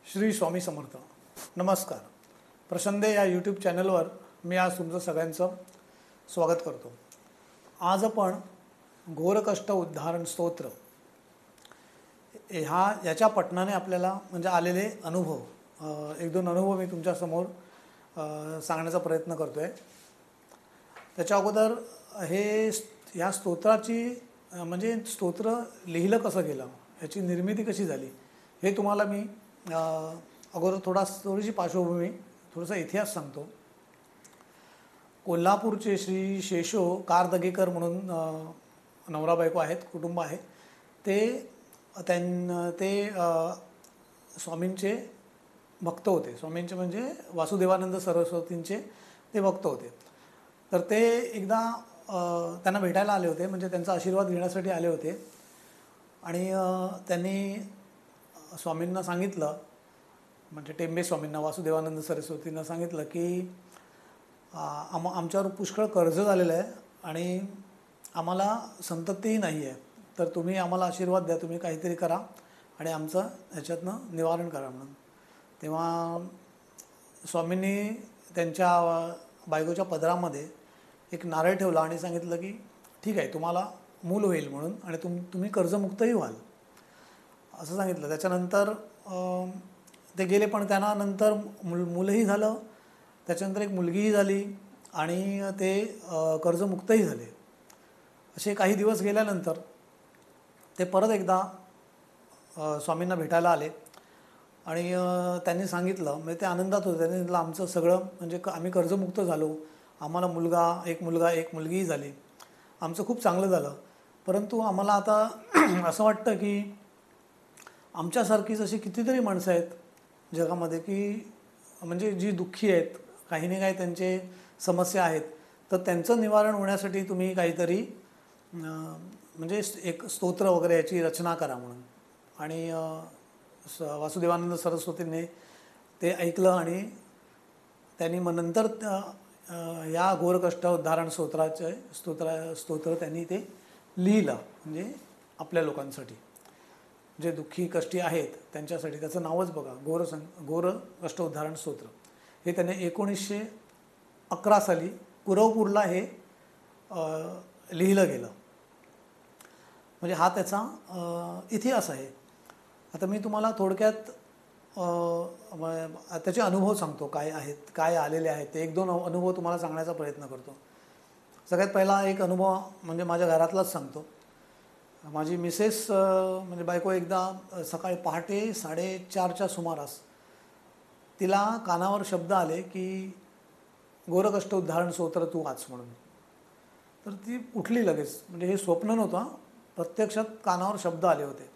श्री स्वामी समर्थ. नमस्कार. प्रसंदे या यूट्यूब चॅनलवर मी आज तुमचं सगळ्यांचं स्वागत करतो. आज आपण घोरकष्ट उद्धारण स्तोत्र याच्या पठणाने आपल्याला म्हणजे आलेले अनुभव, एक दोन अनुभव मी तुमच्यासमोर सांगण्याचा प्रयत्न करतो आहे. त्याच्या अगोदर ह्या स्तोत्राची म्हणजे स्तोत्र लिहिलं कसं गेलं, याची निर्मिती कशी झाली हे तुम्हाला मी अगोदर थोडीशी पार्श्वभूमी, थोडासा इतिहास सांगतो. कोल्हापूरचे श्री शेषो कारदगेकर म्हणून नवरा बायको आहेत, कुटुंब आहे. ते स्वामींचे भक्त होते. स्वामींचे म्हणजे वासुदेवानंद सरस्वतींचे ते भक्त होते. तर ते एकदा त्यांना भेटायला आले होते, म्हणजे त्यांचा आशीर्वाद घेण्यासाठी आले होते. आणि त्यांनी स्वामींना सांगितलं, म्हणजे टेंबे स्वामींना, वासुदेवानंद सरस्वतींना सांगितलं की आमच्यावर पुष्कळ कर्ज झालेलं आहे आणि आम्हाला संततीही नाही आहे, तर तुम्ही आम्हाला आशीर्वाद द्या, तुम्ही काहीतरी करा आणि आमचं ह्याच्यातनं निवारण करा म्हणून. तेव्हा स्वामींनी त्यांच्या बायकोच्या पदरामध्ये एक नारळ ठेवला आणि सांगितलं की ठीक आहे, तुम्हाला मूल होईल म्हणून आणि तुम्ही कर्जमुक्तही व्हाल असं सांगितलं. त्याच्यानंतर ते गेले, पण त्यांना नंतर मुलंही झालं, त्याच्यानंतर एक मुलगीही झाली आणि ते कर्जमुक्तही झाले. असे काही दिवस गेल्यानंतर ते परत एकदा स्वामींना भेटायला आले आणि त्यांनी सांगितलं, म्हणजे ते आनंदात होते. त्यांनी सांगितलं आमचं सगळं म्हणजे आम्ही कर्जमुक्त झालो, आम्हाला एक मुलगीही झाली, आमचं खूप चांगलं झालं. परंतु आम्हाला आता असं वाटतं की आमच्यासारखीच अशी कितीतरी माणसं आहेत जगामध्ये की म्हणजे जी दुःखी आहेत, काही ना काही त्यांचे समस्या आहेत, तर त्यांचं निवारण होण्यासाठी तुम्ही काहीतरी म्हणजे एक स्तोत्र वगैरे याची रचना करा म्हणून. आणि वासुदेवानंद सरस्वतींनी ते ऐकलं आणि त्यांनी मग नंतर या घोरकष्ट उद्धारण स्तोत्र त्यांनी ते लिहिलं, म्हणजे आपल्या लोकांसाठी, जे दुःखी कष्टी आहेत त्यांच्यासाठी. त्याचं नावच बघा, घोरकष्ट उद्धारण स्तोत्र. हे त्याने 1911 साली कुरवपूरला हे लिहिलं गेलं. म्हणजे हा त्याचा इतिहास आहे. आता मी तुम्हाला थोडक्यात त्याचे अनुभव सांगतो, काय आलेले आहेत ते. एक दोन अनुभव तुम्हाला सांगण्याचा प्रयत्न करतो. सगळ्यात पहिला एक अनुभव म्हणजे माझ्या घरातलाच सांगतो. माझी मिसेस म्हणजे बायको एकदा सकाळी पहाटे 4:30च्या सुमारास तिला कानावर शब्द आले की घोरकष्ट उद्धारण स्तोत्र तू वाच म्हणून. तर ती उठली लगेच, म्हणजे हे स्वप्न नव्हतं, प्रत्यक्षात कानावर शब्द आले होते.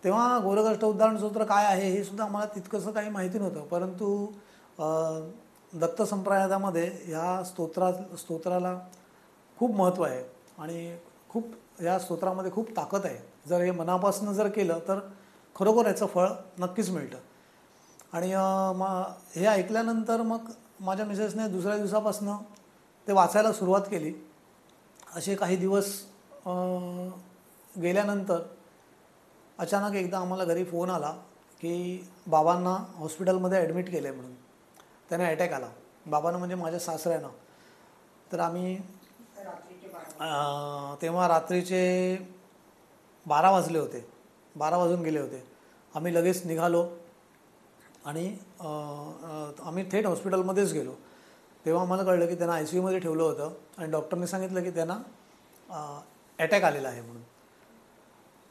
तेव्हा घोरकष्ट उद्धारण स्तोत्र काय आहे हे सुद्धा आम्हाला तितकंसं काही माहिती नव्हतं. परंतु दत्त संप्रदायामध्ये ह्या स्तोत्राला खूप महत्त्व आहे आणि खूप या स्तोत्रामध्ये खूप ताकद आहे. जर हे मनापासून जर केलं तर खरोखर याचं फळ नक्कीच मिळतं. आणि हे ऐकल्यानंतर मग माझ्या मिसेसने दुसऱ्या दिवसापासून ते वाचायला सुरुवात केली. असे काही दिवस गेल्यानंतर अचानक एकदा आम्हाला घरी फोन आला की बाबांना हॉस्पिटलमध्ये ॲडमिट केलं आहे म्हणून. त्याने अटॅक आला. बाबांना म्हणजे माझ्या सासऱ्यांना. तर आम्ही तेव्हा रात्रीचे 12 वाजले होते, 12 वाजून गेले होते. आम्ही लगेच निघालो आणि आम्ही थेट हॉस्पिटलमध्येच गेलो. तेव्हा आम्हाला कळलं की त्यांना ICUमध्ये ठेवलं होतं आणि डॉक्टरने सांगितलं की त्यांना अटॅक आलेला आहे म्हणून.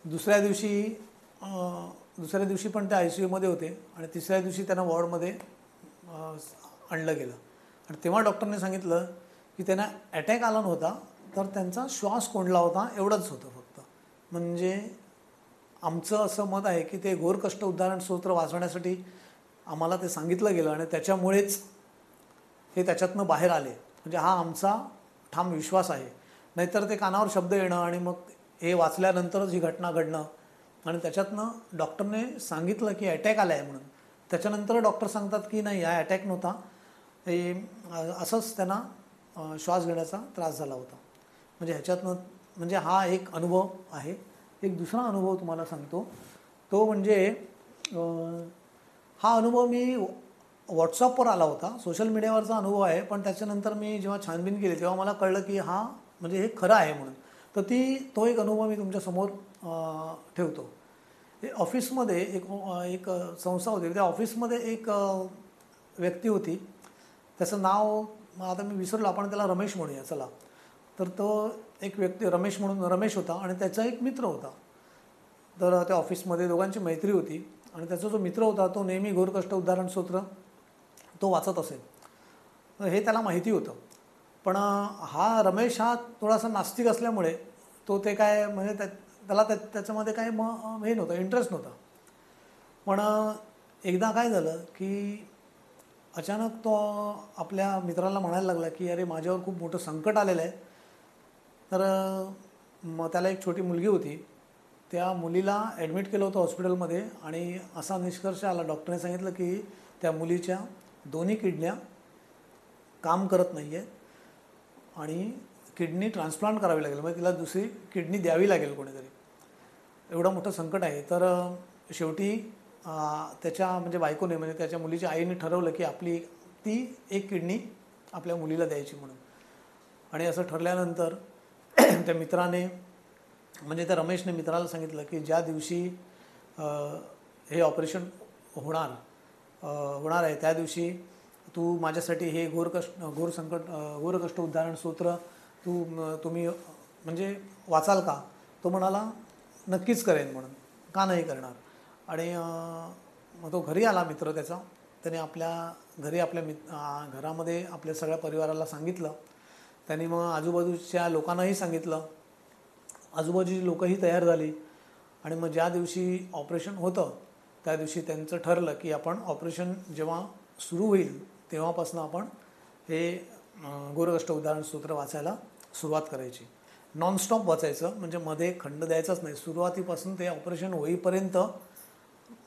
दुसऱ्या दिवशी पण ते ICUमध्ये होते आणि तिसऱ्या दिवशी त्यांना वॉर्डमध्ये आणलं गेलं. आणि तेव्हा डॉक्टरने सांगितलं की त्यांना अटॅक आला नव्हता, तर त्यांचा श्वास कोंडला होता, एवढंच होतं फक्त. म्हणजे आमचं असं मत आहे की ते घोरकष्ट उद्धारण स्तोत्र वाचवण्यासाठी आम्हाला ते सांगितलं गेलं आणि त्याच्यामुळेच हे त्याच्यातनं बाहेर आले. म्हणजे हा आमचा ठाम विश्वास आहे. नाहीतर ते कानावर शब्द येणं आणि मग हे वाचल्यानंतरच ही घटना घडणं आणि त्याच्यातनं डॉक्टरने सांगितलं की अटॅक आला आहे म्हणून, त्याच्यानंतर डॉक्टर सांगतात की नाही, हा अटॅक नव्हता, हे असंच त्यांना श्वास घेण्याचा त्रास झाला होता. म्हणजे ह्याच्यातनं म्हणजे हा एक अनुभव आहे. एक दुसरा अनुभव तुम्हाला सांगतो, तो म्हणजे हा अनुभव मी व्हॉट्सअपवर आला होता, सोशल मीडियावरचा अनुभव आहे, पण त्याच्यानंतर मी जेव्हा छानबीन केली तेव्हा मला कळलं की हा म्हणजे हे खरं आहे म्हणून. तर तो एक अनुभव मी तुमच्यासमोर ठेवतो. हे ऑफिसमध्ये एक संस्था होती. त्या ऑफिसमध्ये एक व्यक्ती होती. त्याचं नाव आता मी विसरलो, आपण त्याला रमेश म्हणूया चला. तर तो एक व्यक्ती रमेश होता आणि त्याचा एक मित्र होता. तर त्या ऑफिसमध्ये दोघांची मैत्री होती आणि त्याचा जो मित्र होता तो नेहमी घोरकष्ट उद्धारण स्तोत्र तो वाचत असेल. हे त्याला माहिती होतं. पण हा रमेश हा थोडासा नास्तिक असल्यामुळे तो ते काय म्हणजे त्याला त्याच्यामध्ये काय हे नव्हतं, इंटरेस्ट नव्हता. पण एकदा काय झालं की अचानक तो आपल्या मित्राला म्हणायला लागला की अरे माझ्यावर खूप मोठं संकट आलेलं आहे. तर मग त्याला एक छोटी मुलगी होती. त्या मुलीला ॲडमिट केलं होतं हॉस्पिटलमध्ये आणि असा निष्कर्ष आला, डॉक्टरने सांगितलं की त्या मुलीच्या दोन्ही किडन्या काम करत नाही आहेत आणि किडनी ट्रान्सप्लांट करावी लागेल, म्हणजे तिला दुसरी किडनी द्यावी लागेल कोणीतरी. एवढं मोठं संकट आहे. तर शेवटी त्याच्या म्हणजे बायकोने म्हणजे त्याच्या मुलीच्या आईने ठरवलं की ती एक किडनी आपल्या मुलीला द्यायची म्हणून. आणि असं ठरल्यानंतर त्या मित्राने म्हणजे त्या रमेशने मित्राला सांगितलं की ज्या दिवशी हे ऑपरेशन होणार आहे त्या दिवशी तू माझ्यासाठी हे घोरकष्ट उद्धारण स्तोत्र तुम्ही म्हणजे वाचाल का? तो म्हणाला नक्कीच करेन म्हणून. का नाही करणार? आणि मग तो घरी आला मित्र त्याचा. त्याने घरामध्ये आपल्या सगळ्या परिवाराला सांगितलं. त्यांनी मग आजूबाजूच्या लोकांनाही सांगितलं. आजूबाजूची लोकंही तयार झाली आणि मग ज्या दिवशी ऑपरेशन होतं त्या दिवशी त्यांचं ठरलं की आपण ऑपरेशन जेव्हा सुरू होईल तेव्हापासून आपण हे घोरकष्ट उद्धारण स्तोत्र वाचायला सुरुवात करायची. नॉनस्टॉप वाचायचं, म्हणजे मध्ये खंड द्यायचाच नाही. सुरुवातीपासून ते ऑपरेशन होईपर्यंत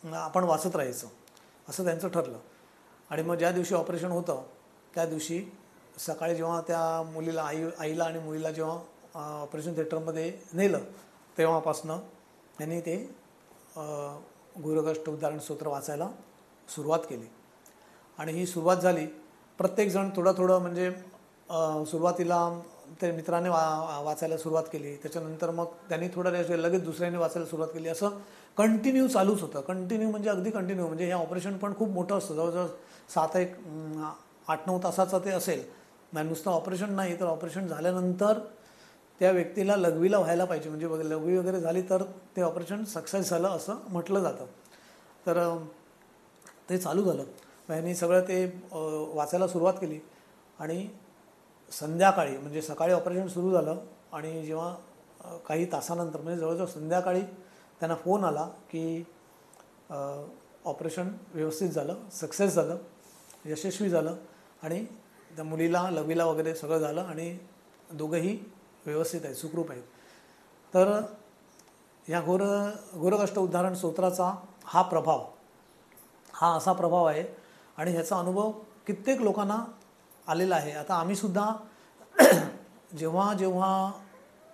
आपण वाचत राहायचं असं त्यांचं ठरलं. आणि मग ज्या दिवशी ऑपरेशन होतं त्या दिवशी सकाळी जेव्हा त्या मुलीला आईला आणि मुलीला जेव्हा ऑपरेशन थिएटरमध्ये नेलं तेव्हापासनं त्यांनी ते घोरकष्ट उद्धारण स्तोत्र वाचायला सुरुवात केली. आणि ही सुरुवात झाली. प्रत्येकजण थोडं म्हणजे सुरुवातीला ते मित्राने वाचायला सुरुवात केली. त्याच्यानंतर मग त्यांनी लगेच दुसऱ्याने वाचायला सुरुवात केली. असं कंटिन्यू चालूच होतं. कंटिन्यू म्हणजे अगदी कंटिन्यू. म्हणजे हे ऑपरेशन पण खूप मोठं असतं. जवळजवळ 8-9 तासाचं ते असेल. नुसतं ऑपरेशन नाही तर ऑपरेशन झाल्यानंतर त्या व्यक्तीला लघवीला व्हायला पाहिजे, म्हणजे लघवी वगैरे झाली तर ते ऑपरेशन सक्सेस झालं असं म्हटलं जातं. तर ते चालू झालं. यांनी सगळं ते वाचायला सुरुवात केली आणि संध्याकाळी म्हणजे सकाळी ऑपरेशन सुरू झालं आणि जेव्हा काही तासानंतर म्हणजे जवळजवळ संध्याकाळी त्यांना फोन आला की ऑपरेशन व्यवस्थित झालं, सक्सेस झालं, यशस्वी झालं आणि त्या मुलीला लघवीला वगैरे सगळं झालं आणि दोघंही व्यवस्थित आहेत, सुखरूप आहेत. तर ह्या घोरकष्ट उद्धारण स्तोत्राचा हा असा प्रभाव आहे आणि ह्याचा अनुभव कित्येक लोकांना आलेला आहे. आता आम्हीसुद्धा जेव्हा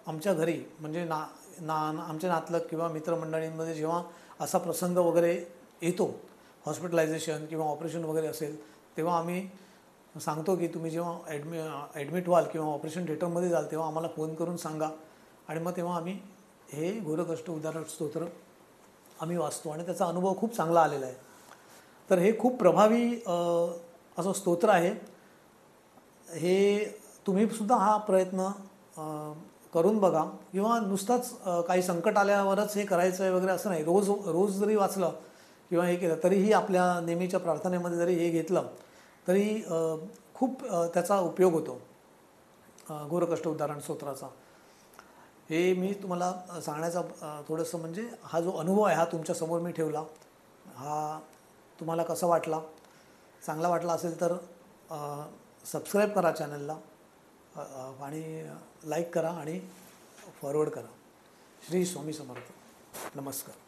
आमच्या घरी म्हणजे आमच्या नातलग किंवा मित्रमंडळींमध्ये जेव्हा असा प्रसंग वगैरे येतो, हॉस्पिटलायझेशन किंवा ऑपरेशन वगैरे असेल, तेव्हा आम्ही सांगतो की तुम्ही जेव्हा ॲडमिट व्हाल किंवा ऑपरेशन थिएटरमध्ये जाल तेव्हा आम्हाला फोन करून सांगा. आणि मग तेव्हा आम्ही हे घोरकष्ट उद्धारण स्तोत्र आम्ही वाचतो आणि त्याचा अनुभव खूप चांगला आलेला आहे. तर हे खूप प्रभावी असं स्तोत्र आहे. हे तुम्हीसुद्धा हा प्रयत्न करून बघा किंवा नुसताच काही संकट आल्यावरच हे करायचं आहे वगैरे असं नाही. रोज जरी वाचलं किंवा हे केलं तरीही आपल्या नेहमीच्या प्रार्थनेमध्ये जरी हे घेतलं तरी खूप त्याचा उपयोग होतो घोरकष्ट उद्धारण स्तोत्राचा. हे मी तुम्हाला सांगण्याचा थोडंसं म्हणजे हा जो अनुभव आहे हा तुमच्यासमोर मी ठेवला. हा तुम्हाला कसा वाटला? चांगला वाटला असेल तर सबस्क्राईब करा चॅनलला आणि लाईक करा आणि फॉरवर्ड करा. श्री स्वामी समर्थ. नमस्कार.